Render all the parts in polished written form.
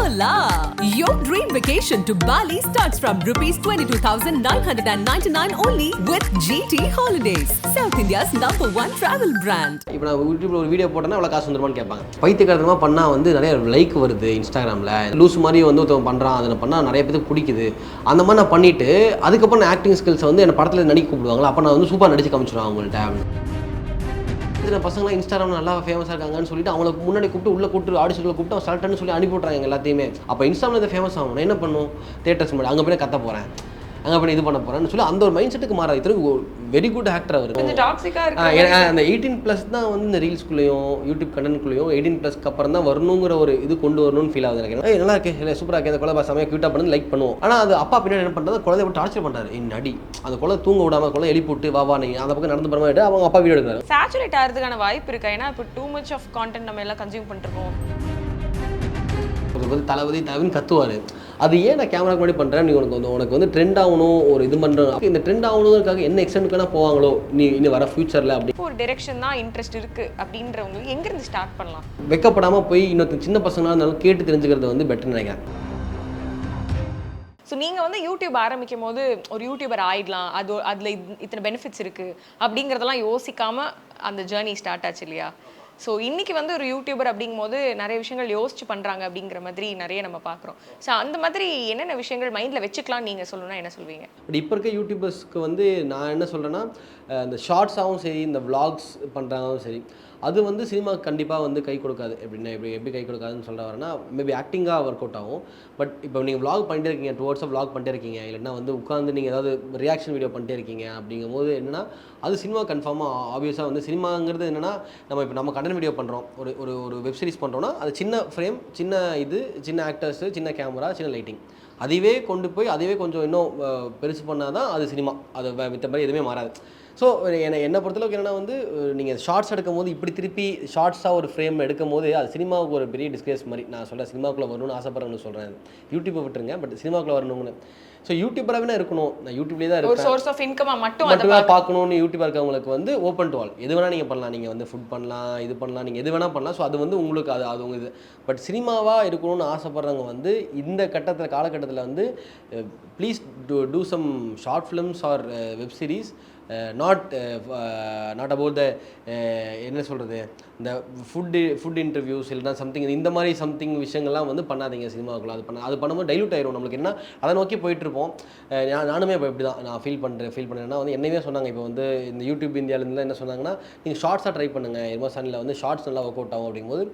Hola! Your dream vacation to Bali starts from rupees 22,999 only with GT Holidays, South India's #1 travel brand. இப்போ நான் யூடியூப்ல ஒரு video போட்டேன்னா எவ்வளோ காசு வந்துருமான்னு கேட்பாங்க. பைத்தியக்காரத்தனமாக பண்ணால் வந்து நிறைய லைக் வருது இன்ஸ்டாகிராமில், லூஸ் மாதிரி வந்து ஒருத்தவங்க பண்ணுறான், அதை பண்ணால் நிறைய பேருக்கு பிடிக்குது. அந்த மாதிரி நான் பண்ணிவிட்டு அதுக்கப்புறம் நான் ஆக்டிங் ஸ்கில்ஸை வந்து என் படத்தில் நடிக்க கூப்பிடுவாங்களா, அப்போ நான் வந்து சூப்பராக நடிச்சு காமிச்சிடுவேன் அவங்கள்ட்ட. சில பசங்களாம் இன்ஸ்டாகிராமில் நல்லா ஃபேமஸாக இருக்காங்கன்னு சொல்லிட்டு அவங்களுக்கு முன்னாடி கூப்பிட்டு உள்ளே கூப்பிட்டு ஆடிஷனில் கூப்பிட்டு அவன் செலக்ட்னு சொல்லி அனுப்பி விட்றாங்க எல்லாத்தையுமே. அப்போ இன்ஸ்டாகிராமில் இதை ஃபேமஸ் ஆகும், நான் என்ன பண்ணும், தேட்டர்ஸ் முன்னாடி அங்கே போய் கத்த போகிறேன், அங்கே போய் இது பண்ண போகிறேன்னு சொல்லி அந்த ஒரு மைண்ட் செட்டுக்கு மாறாது. இத்தனை வெரி குட் ஆக்டர் அவர். அந்த 18+ தான் வந்து இந்த ரீல்ஸ்குள்ளேயும் யூடியூப் கண்டென்ட்குள்ளேயும் 18+க்கு அப்புறம் தான் வரணுங்கிற ஒரு இது கொண்டு வரணும்னு ஃபீல் ஆகுது எனக்கு. நல்லா இருக்கு, இல்லை சூப்பராக இருக்கு, அந்த குழந்தை சமையல் க்யூட்டாக பண்ணி லைக் பண்ணுவோம். ஆனால் அது அப்பா பின்னாடி என்ன பண்ணுறது, குழந்தைய விட்டு டார்ச்சர் பண்ணுறாரு. நடி அந்த குழந்தை தூங்க விடாமல் குழந்தை எழுப்பி விட்டு வா நீங்கள் அந்த பக்கம் நடந்து போகிற மாதிரி அவங்க அப்பா வீடியோ எடுக்கிறாரு. சேச்சுரேட் ஆகிறதுக்கான வாய்ப்பு இருக்கா? ஏன்னா இப்போ டூ மச் ஆஃப் கான்டென்ட் நம்ம எல்லாம் கன்சியூம் பண்ணிருக்கோம். தளபதி கத்துவார். அது ஏன் நான் கேமரா முன்னாடி பண்ணுறேன், நீ உனக்கு வந்து ட்ரெண்ட் ஆகணும், ஒரு இது பண்ணுறேன். இந்த ட்ரெண்ட் ஆகணுங்கிறதுக்காக என்ன எக்ஸ்டென்ட்க்கான போவாங்களோ நீ இன்னும் வர ஃபியூச்சரில் அப்படி ஒரு டைரக்ஷன் தான் இன்ட்ரெஸ்ட் இருக்குது அப்படின்றவங்களுக்கு எங்கேருந்து ஸ்டார்ட் பண்ணலாம்? வெக்கப்படாமல் போய் இன்னொரு சின்ன பசங்களாக இருந்தாலும் கேட்டு தெரிஞ்சுக்கிறது வந்து பெட்டர் நினைக்கிறேன். ஸோ நீங்கள் வந்து யூடியூப் ஆரம்பிக்கும் போது ஒரு யூடியூபர் ஆயிடலாம், அதில் இத்தனை பெனிஃபிட்ஸ் இருக்குது அப்படிங்கிறதெல்லாம் யோசிக்காமல் அந்த ஜேர்னி ஸ்டார்ட் ஆச்சு இல்லையா? ஸோ இன்றைக்கி வந்து ஒரு யூடியூபர் அப்படிங்கும் போது நிறைய விஷயங்கள் யோசிச்சு பண்ணுறாங்க அப்படிங்கிற மாதிரி நிறைய நம்ம பார்க்குறோம். ஸோ அந்த மாதிரி என்னென்ன விஷயங்கள் மைண்டில் வச்சுக்கலாம்னு நீங்கள் சொல்லணும்னா என்ன சொல்வீங்க? பட் இப்போ இருக்க யூடியூபர்ஸ்க்கு வந்து நான் என்ன சொல்கிறேன்னா, இந்த ஷார்ட்ஸாகவும் சரி, இந்த விளாக்ஸ் பண்ணுறாங்களும் சரி, அது வந்து சினிமாவுக்கு கண்டிப்பாக வந்து கை கொடுக்காது. எப்படின்னா எப்படி கை கொடுக்காதுன்னு சொல்ல வரேன்னா, மேபி ஆக்டிங்காக ஒர்க் அவுட் ஆகும். பட் இப்போ நீங்கள் விளாக் பண்ணிட்டே இருக்கீங்க, டுவர்ட்ஸாக விளாக் பண்ணிட்டே இருக்கீங்க, இல்லைன்னா வந்து உட்காந்து நீங்கள் ஏதாவது ரியாக்ஷன் வீடியோ பண்ணிட்டே இருக்கீங்க அப்படிங்கும் போது என்னென்னா, அது சினிமா கன்ஃபார்மாக ஆப்வியஸாக வந்து சினிமாங்கிறது என்னென்னா, நம்ம கண்டென்ட் வீடியோ பண்ணுறோம், ஒரு வெப் சீரிஸ் பண்ணுறோன்னா அது சின்ன ஃப்ரேம், சின்ன ஆக்டர்ஸு, சின்ன கேமரா, சின்ன லைட்டிங், அதுவே கொண்டு போய் அதுவே கொஞ்சம் இன்னும் பெருசு பண்ணால் தான் அது சினிமா. அது மித்த மாதிரி எதுவுமே மாறாது. ஸோ என்னை பொறுத்தளவுக்கு என்னென்னா வந்து, நீங்கள் ஷார்ட்ஸ் எடுக்கும் போது இப்படி திருப்பி ஷார்ட்ஸாக ஒரு ஃப்ரேம் எடுக்கும் போது அது சினிமாவுக்கு ஒரு பெரிய டிஸ்கிரேஸ் மாதிரி. நான் சொல்கிறேன், சினிமாவுக்குள்ளே வரணும்னு ஆசைப்படுறேன்னு சொல்கிறேன். யூடியூப்பை விட்டுருங்க, பட் சினிமாவுக்குள்ளே வரணும்னு. ஸோ யூடியூபராகவே இருக்கணும், நான் யூடியூப்லேயே தான் இருக்கேன், சோர்ஸ் ஆஃப் இன்கம் மட்டும் பார்க்கணும்னு யூடியூபாக இருக்கவங்களுக்கு வந்து ஓப்பன் டு ஆல், எது வேணால் நீங்கள் பண்ணலாம். நீங்கள் வந்து ஃபுட் பண்ணலாம், இது பண்ணலாம், நீங்கள் எது வேணால் பண்ணலாம். ஸோ அது வந்து உங்களுக்கு அது உங்கள் இது. பட் சினிமாவாக இருக்கணும்னு ஆசைப்படுறவங்க வந்து இந்த காலகட்டத்தில் வந்து please do some short films or web series. Not about the என்ன சொல்கிறது, இந்த ஃபுட் இன்டர்வியூஸ் இல்லைனா சம்திங் விஷயங்கள்லாம் வந்து பண்ணாதீங்க சினிமாவுக்குள்ள. அது பண்ணும்போது டைலூட் ஆயிரும் நம்மளுக்கு. என்ன அதை நோக்கி போயிட்டுருப்போம். நானுமே இப்போ இப்படி தான் நான் ஃபீல் பண்ணுறேன்னா வந்து என்னையே சொன்னாங்க. இப்போ வந்து இந்த யூடியூப் இந்தியாவிலேருந்து என்ன சொன்னாங்கன்னா, நீங்கள் ஷார்ட்ஸாக ட்ரை பண்ணுங்கள், எமோஷனில் வந்து ஷார்ட்ஸ் நல்லா ஒர்க் அவுட் ஆகும் அப்படிங்கும்போது,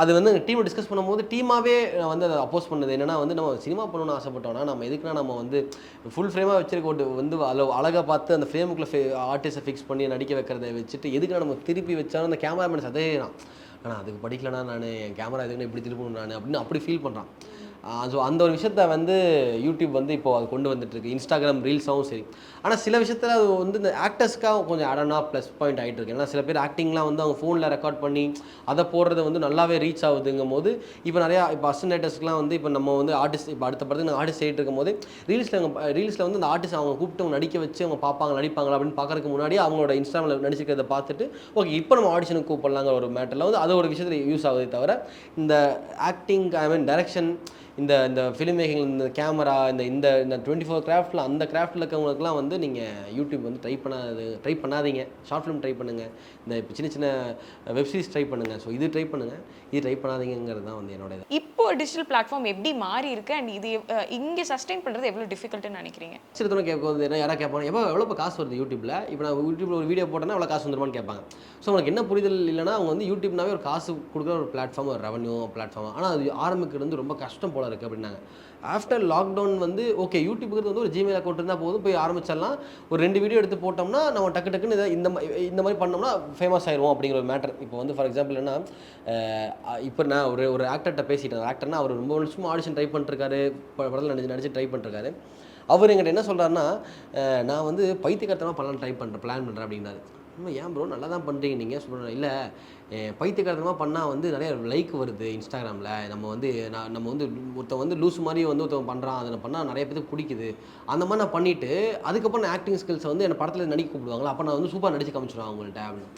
அது வந்து டீமை டிஸ்கஸ் பண்ணும்போது டீமாகவே வந்து அதை அப்போஸ் பண்ணது என்னென்னா வந்து, நம்ம சினிமா பண்ணணும்னு ஆசைப்பட்டோம்னா நம்ம எதுக்குன்னா நம்ம வந்து ஃபுல் ஃப்ரேமாக வச்சுருக்க வந்து அழகாக பார்த்து அந்த ஃப்ரேமுக்குள்ளே ஆர்டிஸ்ட்டை ஃபிக்ஸ் பண்ணி நடிக்க வைக்கிறத வச்சுட்டு எதுக்குன்னா நம்ம திருப்பி வச்சாலும் அந்த கேமராமேன்ஸ் அதே தான், ஆனால் அதுக்கு படிக்கலனா நான் என் கேமரா எதுக்குன்னு இப்படி திருப்பணும் நான் அப்படின்னு அப்படி ஃபீல் பண்ணுறான். ஸோ அந்த ஒரு விஷயத்த வந்து யூடியூப் வந்து இப்போது அது கொண்டு வந்துட்டுருக்கு, இன்ஸ்டாகிராம் ரீல்ஸாகவும் சரி. ஆனால் சில விஷயத்தில் அது வந்து இந்த ஆக்டர்ஸ்க்காக கொஞ்சம் ஆடனா ப்ளஸ் பாயிண்ட் ஆகிட்டு இருக்கு. ஏன்னா சில பேர் ஆக்டிங்லாம் வந்து அவங்க ஃபோனில் ரெக்கார்ட் பண்ணி அதை போடுறது வந்து நல்லாவே ரீச் ஆகுதுங்கும் போது, இப்போ அசிஸ்டன்ட் ரைட்டர்ஸ்க்குலாம் வந்து இப்போ நம்ம வந்து ஆர்டிஸ்ட், இப்போ அடுத்த படத்துக்கு நாங்கள் ஆர்டிஸ்ட் ஆகிட்டு இருக்கும் போது ரீல்ஸில் வந்து அந்த ஆர்டிஸ்ட் அவங்க கூப்பிட்டு அவங்க நடிக்க வச்சு அவங்க நடிப்பாங்களா அப்படின்னு பார்க்கறதுக்கு முன்னாடி அவங்களோட இன்ஸ்டாகிராமில் நடிச்சிக்கிறத பார்த்துட்டு ஓகே இப்போ நம்ம ஆடிஷனுக்கு கூப்பிடலாங்கிற ஒரு மேட்டரில் வந்து அது ஒரு விஷயத்தில் யூஸ் ஆகுதே தவிர, இந்த ஆக்டிங் டைரக்ஷன், இந்த ஃபிலிம் மேக்கிங், இந்த கேமரா, இந்த 24 கிராஃப்டில் அந்த கிராஃப்டில் இருக்கவங்களுக்குலாம் வந்து நீங்கள் யூடியூப் வந்து ட்ரை பண்ணாதீங்க. ஷார்ட் ஃபிலிம் ட்ரை பண்ணுங்கள், இந்த சின்ன வெப் சீரிஸ் ட்ரை பண்ணுங்கள். ஸோ இது ட்ரை பண்ணுங்கள், இது ட்ரை பண்ணாதீங்கிறது தான் வந்து என்னோட இது. இப்போ டிஜிட்டல் பிளாட்ஃபார்ம் எப்படி மாறி இருக்கு அண்ட் இது இங்கே சஸ்டெயின் பண்ணுறது எவ்வளோ டிஃபிகல்ட்டுன்னு நினைக்கிறீங்க? சிறுத்தனை கேட்குறது என்ன, யாராவது கேட்பாங்க எவ்வளோ காசு வருது யூடியூப்பில், இப்போ நான் யூடியூப்பில் ஒரு வீடியோ போட்டேன்னா எவ்வளோ காசு வந்துருமான்னு கேட்பாங்க. ஸோ உங்களுக்கு என்ன புரிதல் இல்லைனா, அவங்க வந்து யூடியூப்னாவே ஒரு காசு கொடுக்குற ஒரு பிளாட்ஃபார்ம், ஒரு ரெவன்யூ பிளாட்ஃபார்ம். ஆனால் அது ஆரம்பிக்கிறது வந்து ரொம்ப கஷ்டம் போல இருக்குது அப்படின்னாங்க. ஆஃப்டர் லாக்டவுன் வந்து ஓகே யூடியூபுக்கு வந்து ஒரு ஜிமெயில் அக்கௌண்ட் இருந்தால் போதும், போய் ஆரம்பிச்சிடலாம். ஒரு 2 வீடியோ எடுத்து போட்டோம்னா நம்ம டக்குன்னு இந்த மாதிரி பண்ணோம்னா ஃபேமஸ் ஆயிடுவோம் அப்படிங்கிற ஒரு மேட்டர். இப்போ வந்து ஃபார் எக்ஸாம்பிள் என்ன, இப்போ நான் ஒரு ஆக்டர்கிட்ட பேசிட்டேன். ஆக்டர்னா அவர் ரொம்ப வருஷமாக ஆடிஷன் ட்ரை பண்ணிருக்காரு, படத்தில் நடிச்சு ட்ரை பண்ணிருக்காரு. அவர் எங்கிட்ட என்ன சொல்கிறாருன்னா, நான் வந்து பைத்தியக்காரத்தனமாக பண்ணலாம் பிளான் பண்ணுறேன் அப்படின்னாரு. ஏன் ப்ரோ நல்லா தான் பண்ணுறீங்க நீங்கள் சொல்கிறேன். இல்லை பைத்தியக்காரத்தனமாக பண்ணால் வந்து நிறைய லைக் வருது இன்ஸ்டாகிராமில், நம்ம வந்து ஒருத்தன் வந்து லூஸ் மாதிரி வந்து ஒருத்தவங்க பண்ணுறான், அதை பண்ணால் நிறைய பேருக்கு பிடிக்குது. அந்த மாதிரி நான் பண்ணிவிட்டு அதுக்கப்புறம் நான் ஆக்டிங் ஸ்கில்ஸை வந்து என் படத்தில் நடிக்க கூப்பிடுவாங்களா, அப்போ நான் வந்து சூப்பராக நடிச்சு காமிச்சிடுவேன் அவங்கள்ட்ட அப்படின்னு.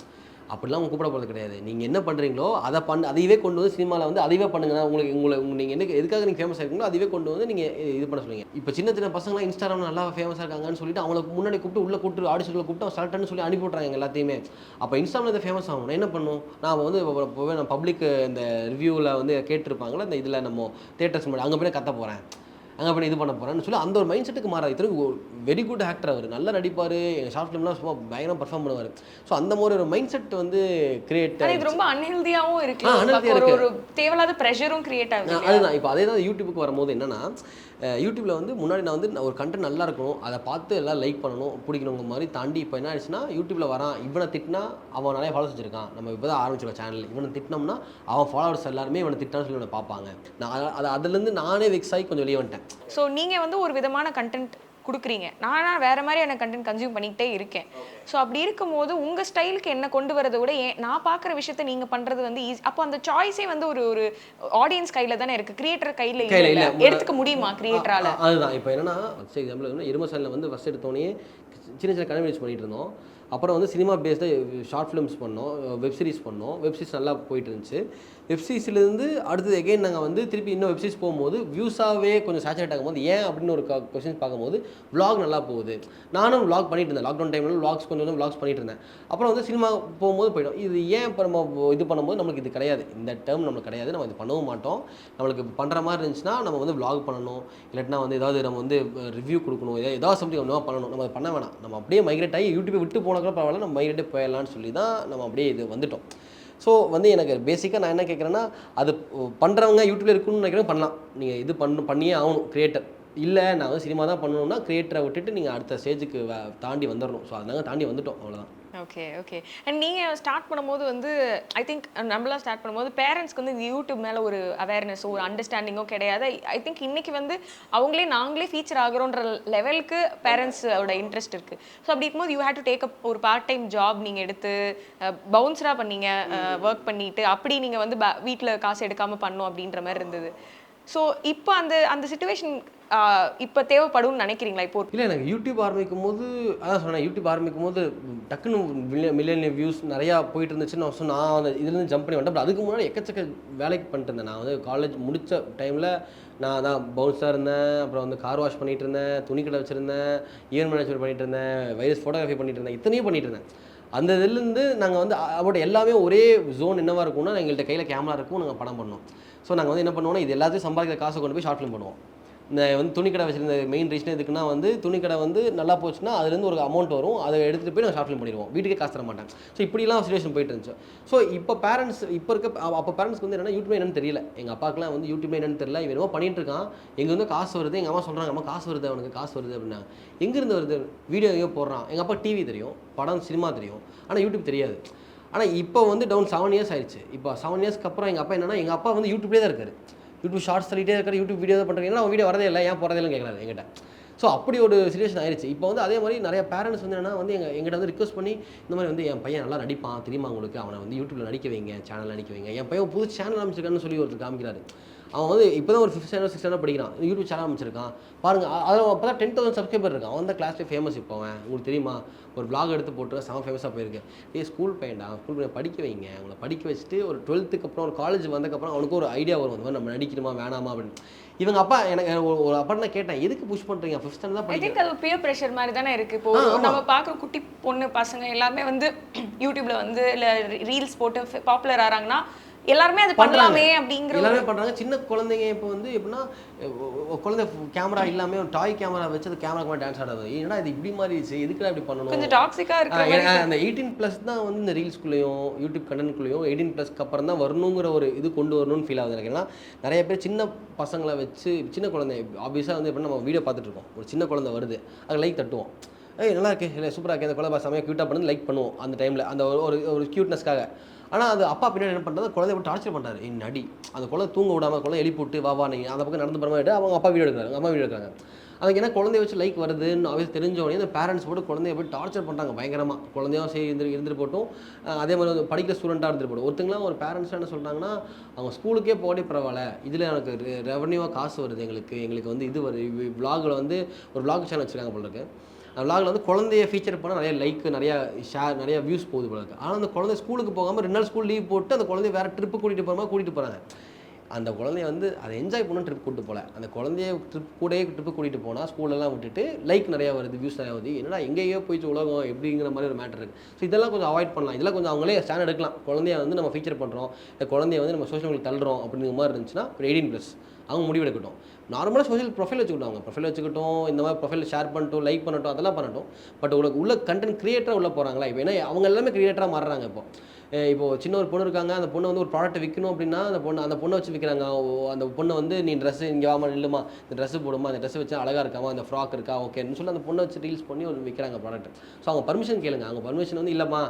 அப்படிலாம் அவங்க கூப்பிட போகிறது கிடையாது. நீங்கள் என்ன பண்ணுறீங்களோ அதையவே கொண்டு வந்து சினிமாவில் வந்து அதையே பண்ணுங்கன்னா நீங்கள் என்ன எதுக்காக நீங்கள் ஃபேமஸ் ஆகிருக்கீங்களோ அதுவே கொண்டு வந்து நீங்கள் இது பண்ண சொல்லுவீங்க. இப்போ சின்ன சின்ன பசங்களாம் இன்ஸ்டாகிராம் நல்லா ஃபேமஸாக இருக்காங்கன்னு சொல்லிட்டு அவங்களுக்கு முன்னாடி கூப்பிட்டு உள்ளே கூப்பிட்டு ஆடிஷனில் கூப்பிட்டு அவன் செலக்ட்னு சொல்லி அனுப்பி விட்றாங்க எல்லாத்தையுமே. அப்போ இன்ஸ்டாவில் இதை ஃபேமஸ் ஆகும் நான் என்ன பண்ணும், நான் வந்து நான் பப்ளிக் இந்த ரிவ்யூவில் வந்து கேட்டிருப்பாங்களே இந்த இதில் நம்ம தேட்டர்ஸ் முன்னாடி அங்கே போய் கத்த போகிறேன், அங்கே போய் இது பண்ண போகிறேன்னு சொல்லி அந்த ஒரு மைண்ட் செட்டுக்கு மாறாது. இத்தனைக்கு வெரி குட் ஆக்டர், அவர் நல்லா நடிப்பார், எங்கள் ஷார்ட் ஃபிலிம்லாம் சும்மா பயங்கரம் பர்ஃபார்ம் பண்ணுவார். ஸோ அந்த மாதிரி ஒரு மைண்ட் செட் வந்து கிரியேட் இது ரொம்ப அன்ஹெல்தியாகவும் இருக்கு, ஒரு தேவையில்லாத ப்ரெஷரும் கிரியேட் ஆகுது. அதுதான் இப்போ அதே தான் யூடியூபுக்கு வரும்போது என்னன்னா, யூடியூப்பில் வந்து முன்னாடி நான் வந்து ஒரு கண்டென்ட் நல்லா இருக்கணும், அதை பார்த்து எல்லாம் லைக் பண்ணணும் பிடிக்கணுங்க மாதிரி தாண்டி இப்போ என்ன ஆயிடுச்சுன்னா, யூடியூப்பில் வரான் இவனை திட்டினா அவன் நிறைய ஃபாலோவர்ஸ் வச்சிருக்கான், நம்ம இப்போ தான் ஆரம்பிச்சிருக்கோம் சேனல், இவனை திட்டினோம்னா அவன் ஃபாலோவர்ஸ் எல்லாருமே இவனை திட்டான்னு சொல்லி இவனை பார்ப்பாங்க. நான் அதுலேருந்து நானே வெக்ஸ் ஆகி கொஞ்சம் வெளியே வந்துட்டேன். ஸோ நீங்கள் வந்து ஒரு விதமான கண்டென்ட் கொடுக்குறீங்க, நானாக வேறு மாதிரியான கண்டென்ட் கன்சியூம் பண்ணிக்கிட்டே இருக்கேன். ஸோ அப்படி இருக்கும்போது உங்கள் ஸ்டைலுக்கு என்ன கொண்டு வரதை விட நான் பார்க்குற விஷயத்த நீங்கள் பண்ணுறது வந்து ஈஸி. அப்போ அந்த சாய்ஸே வந்து ஒரு ஆடியன்ஸ் கையில் தானே இருக்குது, கிரியேட்டர் கையில் இல்லை, எடுத்துக்க முடியுமா கிரியேட்டரால்? அதுதான் இப்போ என்னன்னா, எக்ஸாம்பிள் இருமசலில் வந்து ஃபஸ்ட் எடுத்தோடனே சின்ன சின்ன கன்வீனியன்ஸ் பண்ணிட்டு இருந்தோம். அப்புறம் வந்து சினிமா பேஸ்டாக ஷார்ட் ஃபிலிம்ஸ் பண்ணோம், வெப்சீரிஸ் பண்ணோம். வெப்சீரிஸ் நல்லா போயிட்டு இருந்துச்சு. வெப்சீரிஸ்லேருந்து அடுத்தது எகைன் நாங்கள் வந்து திருப்பி இன்னும் வெப்சீரிஸ் போகும்போது வியூஸாகவே கொஞ்சம் சேச்சுரேட் ஆகும்போது ஏன் அப்படின்னு ஒரு கொஸ்டின்ஸ் பார்க்கும்போது விளாக் நல்லா போகுது. நானும் விளாக் பண்ணிட்டு இருந்தேன், லாக்டவுன் டைமில் விளாக்ஸ் கொஞ்சம் விளாக்ஸ் பண்ணிட்டு இருந்தேன். அப்புறம் வந்து சினிமா போகும்போது போய்டும், இது ஏன் இப்போ நம்ம இது பண்ணும்போது நம்மளுக்கு இது கிடையாது, இந்த டேர்ம் நம்மளுக்கு கிடையாது, நம்ம இது பண்ணவும் மாட்டோம். நம்மளுக்கு பண்ணுற மாதிரி இருந்துச்சுன்னா நம்ம வந்து விளாக் பண்ணணும், இல்லாட்டினா வந்து ஏதாவது நம்ம வந்து ரிவ்யூ கொடுக்கணும், ஏதாவது சம்திங் நம்ம பண்ணணும், நம்ம பண்ண வேணாம், நம்ம அப்படியே மைக்ரேட் ஆகி யூடியூப்பை விட்டு போன கூட பரவாயில்ல, நம்ம மைக்ரேட்டே போயிடலான்னு சொல்லி தான் நம்ம அப்படியே இது வந்துட்டோம். ஸோ வந்து எனக்கு பேசிக்காக நான் என்ன கேட்குறேன்னா, அது பண்ணுறவங்க யூடியூப்ல இருக்குன்னு நினைக்கிறவங்க பண்ணலாம், நீங்கள் இது பண்ணியே ஆகணும் கிரியேட்டர். இல்லை நான் வந்து சினிமா தான் பண்ணணும்னா கிரியேட்டரை விட்டுட்டு நீங்கள் அடுத்த ஸ்டேஜுக்கு தாண்டி வந்துடணும். ஸோ அதனால தாண்டி வந்துட்டோம், அவ்வளோதான். Okay okay. அண்ட் நீங்கள் ஸ்டார்ட் பண்ணும்போது வந்து ஐ திங்க் நம்மளாம் ஸ்டார்ட் பண்ணும்போது பேரண்ட்ஸ்க்கு வந்து இந்த யூடியூப் மேலே ஒரு அவேர்னஸோ ஒரு அண்டர்ஸ்டாண்டிங்கோ கிடையாது. ஐ திங்க் இன்றைக்கி வந்து நாங்களே ஃபீச்சர் ஆகிறோன்ற லெவலுக்கு பேரண்ட்ஸோட இன்ட்ரெஸ்ட் இருக்குது. ஸோ அப்படி இருக்கும்போது you had to take up ஒரு பார்ட் டைம் ஜாப் நீங்கள் எடுத்து பவுன்ஸராக பண்ணீங்க, ஒர்க் பண்ணிவிட்டு அப்படி நீங்கள் வந்து வீட்டில் காசு எடுக்காமல் பண்ணணும் அப்படின்ற மாதிரி இருந்தது. ஸோ இப்போ அந்த சிச்சுவேஷன் இப்போ தேவைப்படும்னு நினைக்கிறீங்களா? இப்போ இல்லை, எனக்கு யூடியூப் ஆரம்பிக்கும் போது அதான் சொன்னேன், யூடியூப் ஆரம்பிக்கும் போது டக்குன்னு மில்லியன் வியூஸ் நிறையா போயிட்டு இருந்துச்சு. நான் அந்த இதுலேருந்து ஜம்ப் பண்ணி வந்துட்டேன். பட் அதுக்கு முன்னாடி எக்கச்சக்க வேலைக்கு பண்ணிட்டு இருந்தேன். நான் வந்து காலேஜ் முடித்த டைமில் நான் தான் பவுன்ஸாக இருந்தேன், அப்புறம் வந்து கார் வாஷ் பண்ணிகிட்டு இருந்தேன், துணி கடை வச்சுருந்தேன், ஈவென்ட் மேனேஜ்மெண்ட் பண்ணிகிட்டு இருந்தேன், வைரஸ் ஃபோட்டோகிராஃபி பண்ணிகிட்டு இருந்தேன், இத்தனையும் பண்ணிகிட்டு இருந்தேன். அந்த இதுலேருந்து நாங்கள் வந்து அவரோட எல்லாமே ஒரே ஜோன் என்னவாக இருக்கும்னா, எங்கள்கிட்ட கையில் கேமரா இருக்கும், நாங்கள் படம் பண்ணோம். ஸோ நாங்கள் வந்து என்ன பண்ணுவோம்னா, இது எல்லாத்தையும் சம்பாதிக்கிற காசை கொண்டு போய் ஷார்ட் ஃபிலிம் பண்ணுவோம். இந்த வந்து துணிக்கடை வச்சுருந்த மெயின் ரீசன் எதுக்குன்னா வந்து துணிக்கடை வந்து நல்லா போச்சுன்னா அதுலேருந்து ஒரு அமௌண்ட் வரும், அதை எடுத்துகிட்டு போய் நாங்கள் ஷார்ட் ஃபிலிம் பண்ணிடுவோம், வீட்டுக்கே காசு தர மாட்டேன். ஸோ இப்படிலாம் சிச்சுவேஷன் போயிட்டு இருந்துச்சு. ஸோ இப்போ பேரண்ட்ஸ் இப்போ இருக்க அப்போ பேரண்ட்ஸ்க்கு வந்து என்னென்னா யூடியூப் என்னன்னு தெரியல. எங்கள் அப்பாக்கெலாம் வந்து யூடியூப் என்னன்னு தெரியல, இவன் என்னமோ பண்ணிட்டு இருக்கான், எங்கே வந்து காசு வருது, எங்கள் அம்மா சொல்கிறாங்க அம்மா காசு வருது, அவனுக்கு காசு வருது அப்படின்னா. எங்கேருந்து வருது, வீடியோ எங்கேயோ போடுறான். எங்கள் அப்பா டிவி தெரியும், படம் சினிமா தெரியும், ஆனால் யூடியூப் தெரியாது. ஆனால் இப்போ வந்து டவுன் 7 இயர்ஸ் ஆயிடுச்சு. இப்போ 7 இயர்ஸ்க்கு அப்புறம் எங்கள் அப்பா என்னன்னா, எங்கள் அப்பா வந்து யூடியூப்லேயே தான் இருக்காரு, யூடியூப் ஷார்ட்ஸ் தள்ளிட்டே இருக்காரு, யூடியூப் வீடியோ தான் பண்ணுறீங்கன்னா அவன் வீடியோ வரதே இல்லை, ஏன் போகிறதே இல்லைன்னு கேட்கறாரு எங்கிட்ட. ஸோ அப்படி ஒரு சிச்சுவேஷன் ஆயிடுச்சு. இப்போ வந்து அதே மாதிரி நிறைய பேரண்ட்ஸ் வந்து என்னன்னா வந்து எங்கிட்ட வந்து ரிக்வஸ்ட் பண்ணி இந்த மாதிரி வந்து என் பையன் நல்லா நடிப்பான் தெரியுமா உங்களுக்கு, அவனை வந்து யூடியூப்பில் நடிக்க வைங்க, சேனல் நடிக்க வைங்க, என் பையன் புது சேனல் அமைச்சிருக்கான்னு சொல்லி ஒருத்தர் காமிக்கிறாரு. அவன் வந்து இப்போ தான் ஒரு 5th ஸ்டாண்டர்ட் 6th ஸ்டாண்டர்ட் படிக்கிறான், யூடியூப் சேனல் அமைச்சிருக்கான் பாருங்கள். அதில் அப்போ தான் 10,000 சப்ஸ்கிரைபர் இருக்கான். அவன் தான் கிளாஸ்லேயே ஃபேமஸ். இப்போ அவன் உங்களுக்கு தெரியுமா, ஒரு vlog எடுத்து போட்டு செம ஃபேமஸாக போயிருக்கு. ஸ்கூல் பையன்டா, ஸ்கூல் பையன் படிக்க வைங்க, அவங்கள படிக்க வச்சுட்டு ஒரு 12th அப்புறம் ஒரு காலேஜ் வந்ததுக்கப்புறம் அவனுக்கு ஒரு ஐடியா வரும், வந்து நம்ம நடிக்கணுமா வேணாமா அப்படின்னு. இவங்க அப்பா எனக்கு ஒரு அப்பா நான் கேட்டேன், எதுக்கு புஷ் பண்ணுறீங்க, 5th ஸ்டாண்டர்ட் தான் படிக்கிறேன். அது பியர் ப்ரெஷர் மாதிரி தானே இருக்குது. இப்போ நம்ம பார்க்குற குட்டி பொண்ணு பசங்க எல்லாமே வந்து யூடியூப்பில் வந்து இல்லை ரீல்ஸ் போட்டு பாப்புலர் ஆகிறாங்கன்னா எல்லாருமே அது பண்ணலாமே அப்படிங்கிற எல்லாமே பண்ணுறாங்க. சின்ன குழந்தைங்க இப்போ வந்து எப்படின்னா குழந்தை கேமரா இல்லாமல் ஒரு டாய் கேமரா வச்சு அந்த கேமரா கூட டான்ஸ் ஆடாது. ஏன்னா இது இப்படி மாதிரி எதுக்குடா இப்படி பண்ணணும், கொஞ்சம் டாக்ஸிக்காக இருக்கு. அந்த 18+ தான் வந்து இந்த ரீல்ஸ்குள்ளேயும் யூடியூப் கண்டென்ட்குள்ளேயும் 18+ அப்புறம் தான் வரணுங்கிற ஒரு இது கொண்டு வரணும்னு ஃபீல் ஆகுது எனக்கு. ஏன்னா நிறைய பேர் சின்ன பசங்களை வச்சு, சின்ன குழந்தை ஆப்வியஸாக வந்து எப்படின்னா நம்ம வீடியோ பார்த்துட்டு இருக்கோம், ஒரு சின்ன குழந்தை வருது, அது லைக் தட்டுவோம், நல்லா இருக்கு, இல்லை சூப்பராக இருக்குது, அந்த குழந்தை செமையாக க்யூட்டாக பண்ணி லைக் பண்ணுவோம் அந்த டைமில், அந்த ஒரு க்யூட்னஸ்க்காக. ஆனால் அது அப்பா பின்னாடி என்ன பண்ணுறது, குழந்தைய விட்டு டார்ச்சர் பண்ணுறாரு, நடி, அந்த குழந்தை தூங்க விடாமல் குழந்தை எழுப்பி விட்டு வா நீங்கள் அந்த பக்கம் நடந்து பரமாயிட்டு அவங்க அப்பா வீடியோ எடுக்கிறாங்க, அம்மா வீடியோ எடுக்கிறாங்க. அதுக்கு என்ன குழந்தைய வச்சு லைக் வருதுன்னு அவைஸ் தெரிஞ்சவொடனே இந்த பேரண்ட்ஸ் போட்டு குழந்தைய போய் டார்ச்சர் பண்ணுறாங்க பயங்கரமாக. குழந்தையும் சரி இருந்துட்டு போட்டும், அதே மாதிரி வந்து படிக்கிற ஸ்டூடெண்ட்டாக இருந்துட்டு போட்டும். ஒருத்தங்களாம் ஒரு பேரண்ட்ஸ் என்ன சொல்கிறாங்கன்னா, அவங்க ஸ்கூலுக்கே போகவே பரவாயில்ல, இதில் எனக்கு ரெவன்யூவாக காசு வருது, எங்களுக்கு வந்து இது வருது. விலாகில் வந்து ஒரு விலாக் சேனல் வச்சுருக்காங்க போல இருக்கு, விளாகில் வந்து குழந்தைய ஃபீச்சர் பண்ணால் நிறைய லைக், நிறையா ஷேர், நிறைய வியூஸ் போகுது போல இருக்குது. ஆனால் அந்த குழந்தை ஸ்கூலுக்கு போகாமல் 2 நாள் ஸ்கூல் லீவ் போட்டு அந்த குழந்தைய வேறு ட்ரிப்பு கூட்டிகிட்டு போகிறாங்க. அந்த குழந்தைய வந்து அதை என்ஜாய் பண்ணணும் ட்ரிப் கூப்பிட்டு போகல. அந்த குழந்தைய ட்ரிப்பு கூட்டிகிட்டு போனால் ஸ்கூலெல்லாம் விட்டுட்டு லைக் நிறையா வருது, வியூஸ் நிறையா வருது, என்னடா எங்கேயோ போயிட்டு உலகம் எப்படிங்கிற மாதிரி ஒரு மேட்டர் இருக்குது. ஸோ இதெல்லாம் கொஞ்சம் அவாய்ட் பண்ணலாம். இதெல்லாம் கொஞ்சம் அவங்களே ஸ்டாண்ட் எடுக்கலாம். குழந்தைய வந்து நம்ம ஃபீச்சர் பண்ணுறோம், இந்த குழந்தைய வந்து நம்ம சோஷியல் மீடியா தள்ளுறோம் அப்படிங்கிற மாதிரி இருந்துச்சுன்னா 18+ அவங்க முடிவெடுக்கட்டும். நார்மலாக சோஷியல் ப்ரொஃபைல் வச்சுக்கிட்டோம், அவங்க ப்ரொஃபைல் வச்சுக்கிட்டோம், இந்த மாதிரி ப்ரொஃபைல் ஷேர் பண்ணிட்டோம், லைக் பண்ணட்டும், அதெல்லாம் பண்ணட்டும். பட் உள்ள கண்டென்ட் கிரியேட்டராக உள்ள போகிறாங்களா இப்போ? ஏன்னா அவங்க எல்லாமே கிரியேட்டராக மாறுறாங்க. இப்போ சின்ன ஒரு பொண்ணு இருக்காங்க, அந்த பொண்ணை வந்து ஒரு ப்ராடக்ட் விற்கணும் அப்படின்னா அந்த பொண்ணை வச்சு விற்கிறாங்க. அந்த பொண்ணை வந்து நீ ட்ரெஸ்ஸு இங்கே வாமா நில்லுமா, இந்த ட்ரெஸ்ஸு போடுமா, அந்த ட்ரெஸ்ஸு வச்சு அழகாக இருக்காமா, அந்த ஃப்ராக் இருக்கா ஓகேன்னு சொல்லி அந்த பொண்ணை வச்சு ரீல்ஸ் பண்ணி ஒரு விற்கிறாங்க ப்ராடக்ட். ஸோ அவங்க பர்மிஷன் கேளுங்க. அவங்க பர்மிஷன் வந்து இல்லைம்மா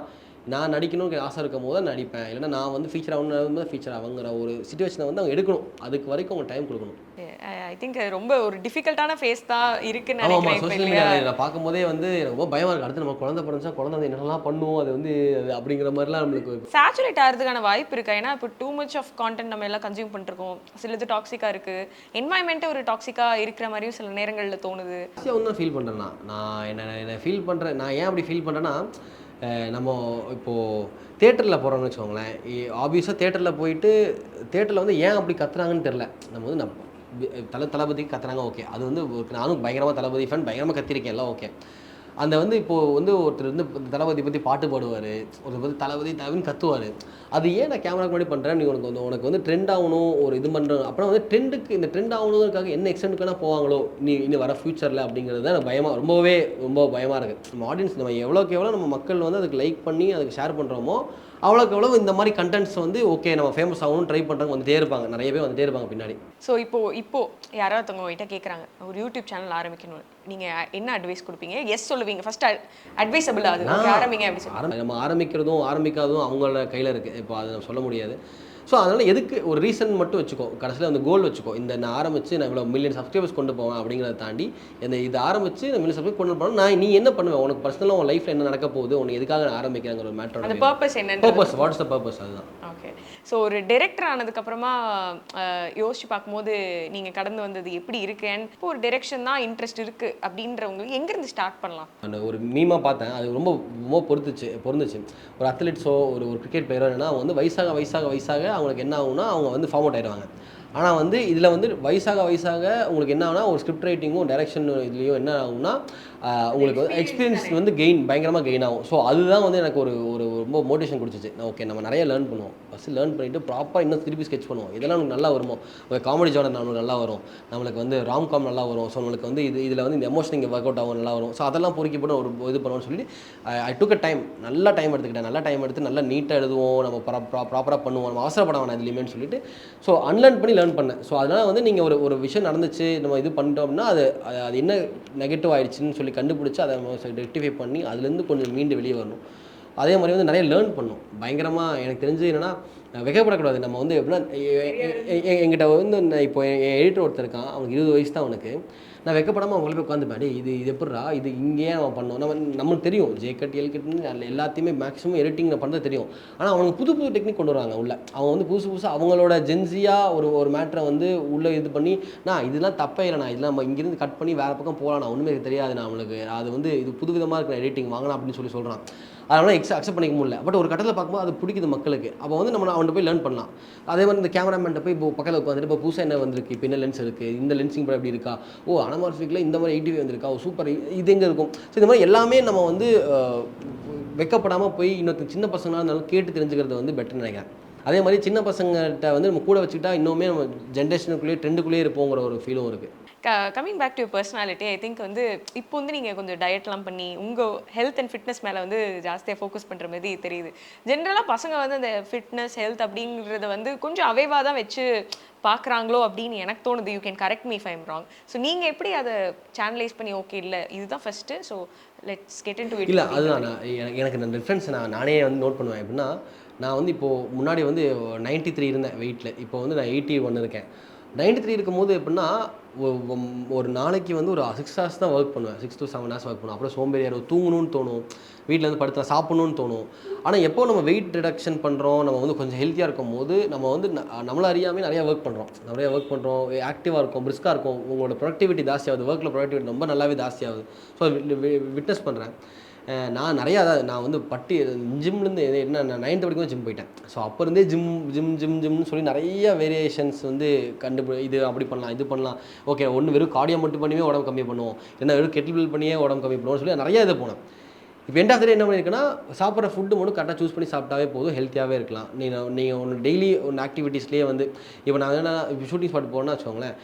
நான் நடிக்கணும்னு ஆசை இருக்கும் போது தான் நடிப்பேன், இல்லைன்னா நான் வந்து ஃபீச்சர் ஆகணும் ஃபீச்சர் ஆகுங்கிற ஒரு சிச்சுவேஷனை வந்து அவங்க எடுக்கணும். அதுக்கு வரைக்கும் அவங்க டைம் கொடுக்கணும். ஐ திங்க் ரொம்ப ஒரு டிஃபிகல்ட்டான ஃபேஸ் தான் இருக்குன்னு நினைக்கிறேன். நினைக்கிறேன். சோஷியல் மீடியாவில் நான் பார்க்கும்போதே வந்து எனக்கு ரொம்ப பயமாக இருக்குது. அடுத்து நம்ம குழந்தை பிறந்துச்சா குழந்தை வந்து என்னெல்லாம் பண்ணுவோம், அது வந்து அப்படிங்கிற மாதிரிலாம் நம்மளுக்கு சேச்சுரேட் ஆகிறதுக்கான வாய்ப்பு இருக்கா? ஏன்னா இப்போ டூ மச் ஆஃப் கான்டென்ட் நம்ம எல்லாம் கன்சியூம் பண்ணிருக்கோம். சிலது டாக்ஸிக்காக இருக்குது, என்வாயன்மெண்ட்டே ஒரு டாக்ஸிக்காக இருக்கிற மாதிரியும் சில நேரங்களில் தோணுது. ஒன்றும் ஃபீல் பண்ணுறேன் நான் என்ன ஃபீல் பண்ணுறேன். நான் ஏன் அப்படி ஃபீல் பண்ணுறேன்னா, நம்ம இப்போது தேட்டரில் போகிறோம்னு வச்சுக்கோங்களேன். ஆப்வியஸாக தேட்டரில் போயிட்டு தேட்டரில் வந்து ஏன் அப்படி கத்துறாங்கன்னு தெரில. நம்ம வந்து தளபதிக்கு கத்துறாங்க, ஓகே. அது வந்து நானும் பயங்கரமாக தளபதி ஃபேன், பயங்கரமாக கத்திருக்கேன், எல்லாம் ஓகே. அந்த வந்து இப்போது வந்து ஒருத்தர் வந்து தளபதி பற்றி பாட்டு பாடுவார், ஒருத்தர் வந்து தளபதின்னு கத்துவார். அது ஏன் நான் கேமராக்கு முன்னாடி பண்ணுறேன், நீ உனக்கு வந்து ட்ரெண்ட் ஆகணும், ஒரு இது பண்ணுறோம். அப்புறம் வந்து இந்த ட்ரெண்ட் ஆகணுங்கிறதுக்காக என்ன எக்ஸ்டென்ட்க்கான போவாங்களோ இன்னும் வர ஃபியூச்சரில் அப்படிங்கிறது தான் எனக்கு ரொம்ப பயமாக இருக்குது. நம்ம ஆடியன்ஸ் நம்ம எவ்வளோக்கு எவ்வளோ நம்ம மக்கள் வந்து அதுக்கு லைக் பண்ணி அதுக்கு ஷேர் பண்ணுறோமோ அவ்வளோக்கு எவ்வளோ இந்த மாதிரி கண்டென்ட்ஸ் வந்து ஓகே நம்ம ஃபேமஸ் ஆகணும்னு ட்ரை பண்ணுறவங்க வந்துட்டே இருப்பாங்க, நிறைய பேர் வந்துட்டே இருப்பாங்க பின்னாடி. ஸோ இப்போ யாராவது உங்ககிட்ட கேட்குறாங்க ஒரு யூடியூப் சேனல் ஆரம்பிக்கணும், நீங்கள் என்ன அட்வைஸ் கொடுப்பீங்க? எஸ் சொல்லுவீங்க ஃபர்ஸ்ட், அட்வைசபிள் அது ஆரம்பிங்க அப்படி சொல்லி. நம்ம ஆரம்பிக்காததும் அவங்களோட கையில் இருக்குது. இப்போ அதை நம்ம சொல்ல முடியாது. ஸோ அதனால் எதுக்கு ஒரு ரீசன் மட்டும் வச்சுக்கோ, கடைசியில் அந்த கோல் வச்சுக்கோ. நான் ஆரம்பித்து நான் இவ்வளோ மில்லியன் சப்ஸ்கிரைபர்ஸ் கொண்டு போவேன் அப்படிங்கிறத தாண்டி இதை ஆரம்பித்து நான் மில்லியன் சப்ஸ்கிரைப் கொண்டு போனால் நீ என்ன பண்ணுவேன், உனக்கு பர்சனலாக உன் லைஃப்பில் என்ன நடக்க போகுது, உனக்கு எதுக்காக நான் ஆரம்பிக்கிறாங்கிற ஒரு மேட்டர். அந்த பர்பஸ் என்ன, வாட் இஸ் த பர்பஸ், அதுதான். ஓகே. ஸோ ஒரு டைரக்டர் ஆனதுக்கப்புறமா யோசிச்சு பார்க்கும்போது நீங்கள் கடந்து வந்தது எப்படி இருக்குன்னு, இப்போ ஒரு டைரக்ஷன் தான் இன்ட்ரெஸ்ட் இருக்குது அப்படின்றவங்களுக்கு எங்கேருந்து ஸ்டார்ட் பண்ணலாம்? அந்த ஒரு மீமாக பார்த்தேன், அது ரொம்ப பொருந்துச்சு. ஒரு அத்லெட்ஸோ ஒரு கிரிக்கெட் பிளேயரோ என்னன்னா அவங்க வந்து வயசாக அவங்களுக்கு என்ன ஆகும்னா அவங்க வந்து ஃபார்ம் அவுட் ஆயிடுவாங்க. ஆனால் வந்து இதில் வந்து வயசாக உங்களுக்கு என்ன ஆகுனா ஒரு ஸ்கிரிப்ட் ரைட்டிங்கும் டைரக்ஷன் இதுலேயும் என்ன ஆகும்னா உங்களுக்கு வந்து எக்ஸ்பீரியன்ஸ் வந்து பயங்கரமாக கெயின் ஆகும். ஸோ அதுதான் வந்து எனக்கு ஒரு ரொம்ப மோட்டிவேஷன் கொடுத்துச்சு. ஓகே நம்ம நிறைய லேர்ன் பண்ணுவோம், ஃபஸ்ட்டு லேர்ன் பண்ணிவிட்டு ப்ராப்பராக இன்னும் திருப்பி ஸ்கெச் பண்ணுவோம். இதெல்லாம் நமக்கு நல்லா வருமோ, ஒரு காமெடி ஜானர் நம்மளுக்கு நல்லா வரும், நம்மளுக்கு வந்து ராம்காம் நல்லா வரும். ஸோ நம்மளுக்கு வந்து இதில் வந்து இந்த எமோஷன் இங்கே ஒர்க் அவுட் ஆகும், நல்லா வரும். ஸோ அதெல்லாம் பொறுக்கி போட்டு ஒரு இது பண்ணுவோம்னு சொல்லிட்டு ஐ டுக் அ டைம், நல்லா டைம் எடுத்து நல்லா நீட்டாக எழுதுவோம், நம்ம ப்ராப்பராக பண்ணுவோம், நம்ம அவசரப்பட வேணாம் எதுலையுமே சொல்லிட்டு. ஸோ அன்லேர்ன் பண்ணி லேர்ன் பண்ணேன். ஸோ அதனால் வந்து நீங்கள் ஒரு விஷயம் நடந்துச்சு, நம்ம இது பண்ணிட்டோம் அப்படின்னா அது என்ன நெகட்டிவ் ஆகிடுச்சின்னு சொல்லி கண்டுபிடிச்சி அதை ரெக்டிஃபை பண்ணி அதுலேருந்து கொஞ்சம் மீண்டு வெளியே வரணும். அதே மாதிரி வந்து நிறைய லேர்ன் பண்ணணும். பயங்கரமாக எனக்கு தெரிஞ்சு என்னென்னா வெக்கப்படக்கூடாது. நம்ம வந்து எப்படின்னா எங்கிட்ட வந்து இப்போ என் எடிட்டர் ஒருத்தர் இருக்கான், அவனுக்கு 20 வயசு தான் அவனுக்கு. நான் வெக்கப்படாமல் அவங்கள போய் உட்காந்துப்பேன், இது எப்படிரா இது இங்கேயே நம்ம பண்ணோம், நம்மளுக்கு தெரியும் ஜேகட் எல்கட்னு எல்லாத்தையுமே மேக்ஸிமம் எடிட்டிங் பண்ணுறது தெரியும். ஆனால் அவனுக்கு புது டெக்னிக் கொண்டு வராங்க உள்ள. அவங்க வந்து புதுசாக அவங்களோட ஜென்சியாக ஒரு மேட்டரை வந்து உள்ளே இது பண்ணி இதெல்லாம் தப்பே இல்லைண்ணா, இதெல்லாம் நம்ம இங்கேருந்து கட் பண்ணி வேறு பக்கம் போகலாம், நான் ஒன்றுமே தெரியாது, நம்மளுக்கு அது வந்து இது புது விதமாக இருக்கிற எடிட்டிங் வாங்கலாம் அப்படின்னு சொல்கிறான். அதனால் அக்செப்ட் பண்ணிக்க முடியல. பட் ஒரு கட்டத்தில் பார்க்கும்போது அது பிடிக்குது மக்களுக்கு. அப்போ வந்து நம்ம அவன்கிட்ட போய் லேர்ன் பண்ணலாம். அதே மாதிரி இந்த கேமராமேன்ட்ட போய் இப்போ பக்கத்தில் உட்காந்துட்டு இப்போ புதுசாக என்ன வந்திருக்கு, இப்போ என்ன லென்ஸ் இருக்குது, இந்த லென்சிங் படம் எப்படி இருக்கா, அனமார்பிக்கில் இந்த மாதிரி 80 வந்திருக்கா, சூப்பர், இது எங்கே இருக்கும். ஸோ இந்த மாதிரி எல்லாமே நம்ம வந்து வெக்கப்படாமல் போய் இன்னொரு சின்ன பசங்களாக இருந்தாலும் கேட்டு தெரிஞ்சுக்கிறது வந்து பெட்டர்னு நினைக்கிறேன். அதே மாதிரி சின்ன பசங்கள்கிட்ட வந்து நம்ம கூட வச்சுக்கிட்டா இன்னுமே நம்ம ஜென்ரேஷனுக்குள்ளேயே ட்ரெண்டுக்குள்ளேயே இருப்போங்கிற ஒரு ஃபீலும் இருக்குது. Coming back to personality, I think வந்து இப்போ வந்து நீங்கள் கொஞ்சம் டயட்லாம் பண்ணி உங்கள் ஹெல்த் அண்ட் ஃபிட்னஸ் மேலே வந்து ஜாஸ்தியாக ஃபோக்கஸ் பண்ணுற மாதிரி தெரியுது. ஜென்ரலாக பசங்க வந்து அந்த ஃபிட்னஸ் ஹெல்த் அப்படிங்கிறத வந்து கொஞ்சம் அவைவாக தான் வச்சு பார்க்குறாங்களோ அப்படின்னு எனக்கு தோணுது. You can correct me if I am wrong. So நீங்கள் எப்படி அதை சேனலைஸ் பண்ணி ஓகே இல்லை இதுதான் first, so let's get in to it. இல்லை அதுதான் எனக்கு இந்த டிஃப்ரென்ஸ் நானே வந்து நோட் பண்ணுவேன். எப்படின்னா நான் வந்து இப்போது முன்னாடி வந்து 93 இருந்தேன் வெயிட்டில், இப்போ வந்து நான் 81 இருக்கேன். 93 இருக்கும்போது எப்படின்னா ஒரு நாளைக்கு வந்து ஒரு 6 hours தான் ஒர்க் பண்ணுவேன், 6 to 7 hours ஒர்க் பண்ணுவேன். அப்புறம் சோம்பேறியாக தூங்கணும்னு தோணும், வீட்டில் வந்து படுத்தா சாப்பிட்ணுன்னு தோணும். ஆனால் எப்போ நம்ம வெயிட் ரிடக்ஷன் பண்ணுறோம், நம்ம வந்து கொஞ்சம் ஹெல்த்தியாக இருக்கும் போது நம்ம வந்து நம்மளை அறியாமல் நிறையா ஒர்க் பண்ணுறோம், ஆக்டிவாக இருக்கும், பிரிஸ்காக இருக்கும், உங்களோட ப்ரொடக்டிவிட்டி ஜாஸ்தியாகுது, ஒர்க்கில் ப்ரொடக்டிவிட்டி ரொம்ப நல்லாவே ஜாஸ்தியாகுது. ஸோ விட்னஸ் பண்ணுறேன். நான் நிறையா நான் வந்து ஜிம்லேருந்து என்ன நான் 9th படிக்கும் ஜிம் போயிட்டேன். ஸோ அப்போ இருந்தே ஜிம்னு சொல்லி நிறைய வேரியேஷன்ஸ் வந்து இது அப்படி பண்ணலாம், இது பண்ணலாம். ஓகே, ஒன்று வெறும் கார்டியோ மட்டும் பண்ணியே உடம்பு கம்மி பண்ணுவோம், என்ன வெறும் கெட்டில் பில் பண்ணியே உடம்பு கம்மி பண்ணுவோம்னு சொல்லி நிறையா இது போனேன். இப்போ எண்ட் ஆஃப் த டே என்ன பண்ணியிருக்கேன்னா, சாப்பிட்ற ஃபுட்டு மட்டும் கரெக்டாக சூஸ் பண்ணி சாப்பிட்டாவே போதும், ஹெல்த்தியாகவே இருக்கலாம். நீங்கள் ஒன்று டெய்லி ஒன்று ஆக்டிவிட்டீஸ்லேயே வந்து இப்போ நான் என்ன இப்போ ஷூட்டிங் ஸ்பாட் போகணும்னு வச்சுக்கோங்களேன்.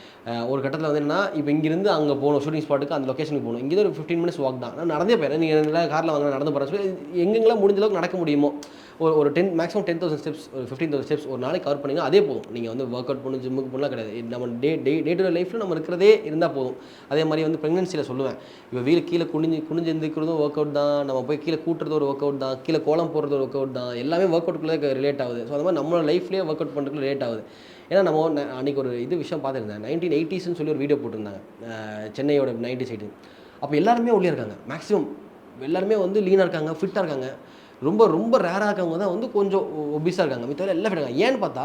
ஒரு கட்டத்தில் வந்து என்னன்னா, இப்போ இங்கேருந்து அங்கே போகணும், ஷூட்டிங் ஸ்பாட்டுக்கு அந்த லொக்கேஷனுக்கு போகணும், இங்கே ஒரு 15 minutes வாக் தான். நான் நடந்தே போயிடுறேன். நீங்கள் காரில் வாங்க நடந்து போகிறேன் சொல்லி எங்கெங்கெல்லாம் முடிஞ்ச அளவுக்கு நடக்க முடியுமோ ஒரு மேக்ஸிமம் 10,000 ஸ்டெப்ஸ், ஒரு 15,000 ஸ்டெப்ஸ் ஒரு நாளைக்கு கவர் பண்ணிங்கன்னா அதே போதும். நீங்கள் வந்து ஒர்க் அவுட் பண்ணணும், ஜிம்முக்கு போகலாம் கிடையாது. நம்ம டே டு டே லைஃப்பில் நம்ம இருக்கிறதே இருந்தால் போதும். அதே மாதிரி வந்து ப்ரெக்னென்சியில் சொல்லுவேன், இப்போ கீழே குனிஞ்சு எந்திரிக்கிறதும் ஒர்க் அவுட் தான், நம்ம போய் கீழே கூட்டுறது ஒரு ஒர்க் அவுட் தான், கீழே கோலம் போடுறது ஒரு ஒர்க் அவுட் தான், எல்லாமே ஒர்க் அவுட்டுக்குள்ளே ரிலேட் ஆகுது. ஸோ அந்த மாதிரி நம்மளோட லைஃப்லேயே ஒர்க் அவுட் பண்ணுறதுக்கு ரிலேட் ஆகுது. ஏன்னா நம்ம அன்றைக்கி ஒரு விஷயம் பார்த்துருந்தேன், 1980s சொல்லி ஒரு வீடியோ போட்டிருந்தாங்க, சென்னையோட 90s 80s. அப்போ எல்லாருமே உள்ளே இருக்காங்க, மேக்ஸிமம் எல்லாருமே வந்து லீனாக இருக்காங்க, ஃபிட்டாக இருக்காங்க. ரொம்ப ரொம்ப ரேராக இருக்கவங்க தான் வந்து கொஞ்சம் ஒபிஸாக இருக்காங்க, மித்தவரை எல்லாம் ஃபிட்டாக. ஏன்னு பார்த்தா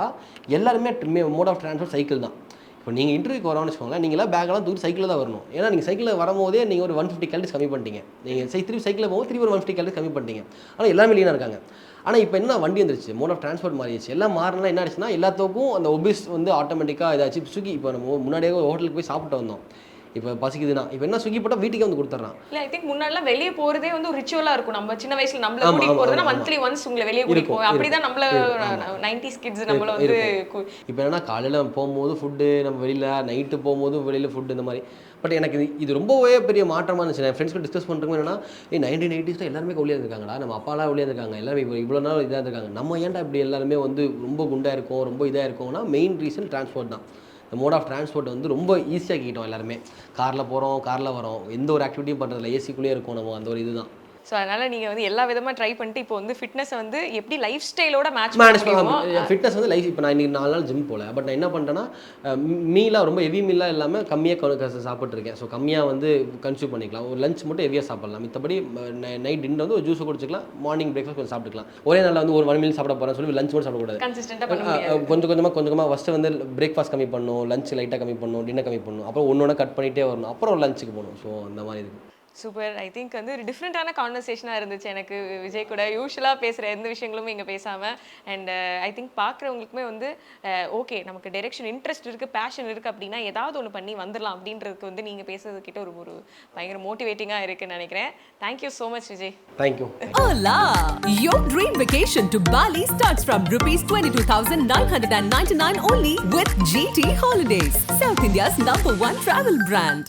எல்லாருமே மோட் ஆஃப் ட்ரான்ஸ்போர்ட் சைக்கிள் தான். இப்போ நீங்கள் இன்டர்வியூக்கு வரோன்னு வச்சுக்கோங்களேன், நீங்களாம் பேக்கெல்லாம் தூக்கி சைக்கிளில் தான் வரணும். ஏன்னா நீங்கள் சைக்கிளில் வரும்போதே நீங்கள் ஒரு 150 calories கம்மி பண்ணிட்டீங்க. நீங்கள் திருப்பி சைக்கிளில் போகும்போது திருப்பி ஒரு 150 calories கம்மி பண்ணிட்டீங்க. ஆனால் எல்லாமே லீனாக இருக்காங்க. ஆனால் இப்போ என்ன, வண்டி வந்துருச்சு, மோட் ஆஃப் ட்ரான்ஸ்போர்ட் மாறிடுச்சு. எல்லாம் மாறினா என்ன ஆச்சுன்னா, எல்லாத்துக்கும் அந்த ஒபிஸ் வந்து ஆட்டோமேட்டிக்காக இதாச்சு. ஸ்விக்கி இப்போ நம்ம முன்னாடியே ஒரு ஹோட்டலுக்கு போய் சாப்பிட்டு வந்தோம், இப்போ பசிக்குதுன்னா இப்போ என்ன ஸ்விக்கி போட்டால் வீட்டுக்கே வந்து கொடுத்துட்றான். இல்லை, ஐ திங்க் முன்னாடிலாம் வெளியே போகிறதே வந்து ஒரு ரிச்சுவலாக இருக்கும். நம்ம சின்ன வயசில் நம்மள கூட்டிகிட்டு போகிறதுனா மந்த்லி ஒன்ஸ் உங்களை வெளியே கூட்டிகிட்டு போவோம். அப்படி தான் நம்மள 90s கிட்ஸ் நம்மள வந்து. இப்போ என்னன்னா, காலையில் போகும்போது ஃபுட்டு, நம்ம வெளியில் நைட்டு போகும்போது வெளியில் ஃபுட்டு, இந்த மாதிரி. பட் எனக்கு இது ரொம்பவே பெரிய மாற்றமாக இருந்துச்சு. நான் ஃப்ரெண்ட்ஸ்க்கு டிஸ்கஸ் பண்ணுறதுக்கு என்னன்னா, 1980s எல்லாருமே ஒல்லியாக இருக்காங்களா, நம்ம அப்பாலாம் ஒல்லியாக இருக்காங்க, எல்லாரும் இவ்வளோ நாள் இதாக இருக்காங்க, நம்ம ஏன்டா இப்படி எல்லாருமே வந்து ரொம்ப குண்டாக இருக்கும், ரொம்ப இதாக இருக்கும்னா மெயின் ரீசன் டிரான்ஸ்போர்ட் தான். இந்த மோட் ஆஃப் ட்ரான்ஸ்போர்ட் வந்து ரொம்ப ஈஸியாகிட்டோம் எல்லாருமே. காரில் போகிறோம், காரில் வரோம், எந்த ஒரு ஆக்டிவிட்டியும் பண்ணுறதில்ல, ஏசிக்குள்ளேயே இருக்கும் நம்ம, அந்த ஒரு இதுதான். ஸோ அதனால் நீங்கள் வந்து எல்லா விதமாக ட்ரை பண்ணிட்டு இப்போ வந்து ஃபிட்னஸை வந்து எப்படி லைஃப் ஸ்டைலோட மேட்ச் பண்ணணும். ஃபிட்னஸ் வந்து லைஃப், இப்போ நான் இன்றைக்கி 4 நாள் ஜிம் போகல, பட் நான் என்ன பண்ணிட்டேன்னா, மீலாக ரொம்ப ஹெவி மீலாக இல்லாமல் கம்மியாக சாப்பிட்ருக்கேன். ஸோ கம்மியாக வந்து கன்சியூம் பண்ணிக்கலாம். ஒரு லஞ்ச் மட்டும் ஹெவியாக சாப்பிட்லாம், மித்தபடி நைட் டின்னர் வந்து ஒரு ஜூஸை குடிச்சிக்கலாம், மார்னிங் பிரேக்ஃபாஸ்ட் கொஞ்சம் சாப்பிட்டுக்கலாம். ஒரே நாளில் வந்து ஒரு 1 மீல் சாப்பிட போகிறேன் சொல்லி லஞ்ச் மட்டும் சாப்பிடக்கூடாது. கன்சிஸ்டன்ட்டாக கொஞ்சமாக ஃபஸ்ட்டு வந்து பிரேக்ஃபாஸ்ட் கம்மி பண்ணணும், லஞ்ச் லைட்டாக கம்மி பண்ணணும், டின்னர் கம்மி பண்ணணும், அப்புறம் ஒன்று கட் பண்ணிகிட்டே வரணும், அப்புறம் லஞ்சுக்கு போகணும். ஸோ அந்த மாதிரி இருக்குது. சூப்பர். ஐ திங்க் வந்து ஒரு டிஃப்ரெண்ட்டான கான்வர்சேஷனாக இருந்துச்சு எனக்கு விஜய் கூட. யூஸ்வலாக பேசுகிற எந்த விஷயங்களும் இங்கே பேசாமல். அண்ட் ஐ திங்க் பார்க்குறவங்களுக்குமே வந்து ஓகே, நமக்கு டைரெக்ஷன் இன்ட்ரெஸ்ட் இருக்குது, பேஷன் இருக்குது அப்படின்னா ஏதாவது ஒன்று பண்ணி வந்துடலாம் அப்படின்றதுக்கு வந்து நீங்கள் பேசுறதுக்கிட்ட ஒரு பயங்கர மோட்டிவேட்டிங்காக இருக்குன்னு நினைக்கிறேன். Thank you so much Vijay. Thank you. Hola! Your dream vacation to Bali starts from rupees 22,999 only with GT Holidays, South India's #1 travel brand.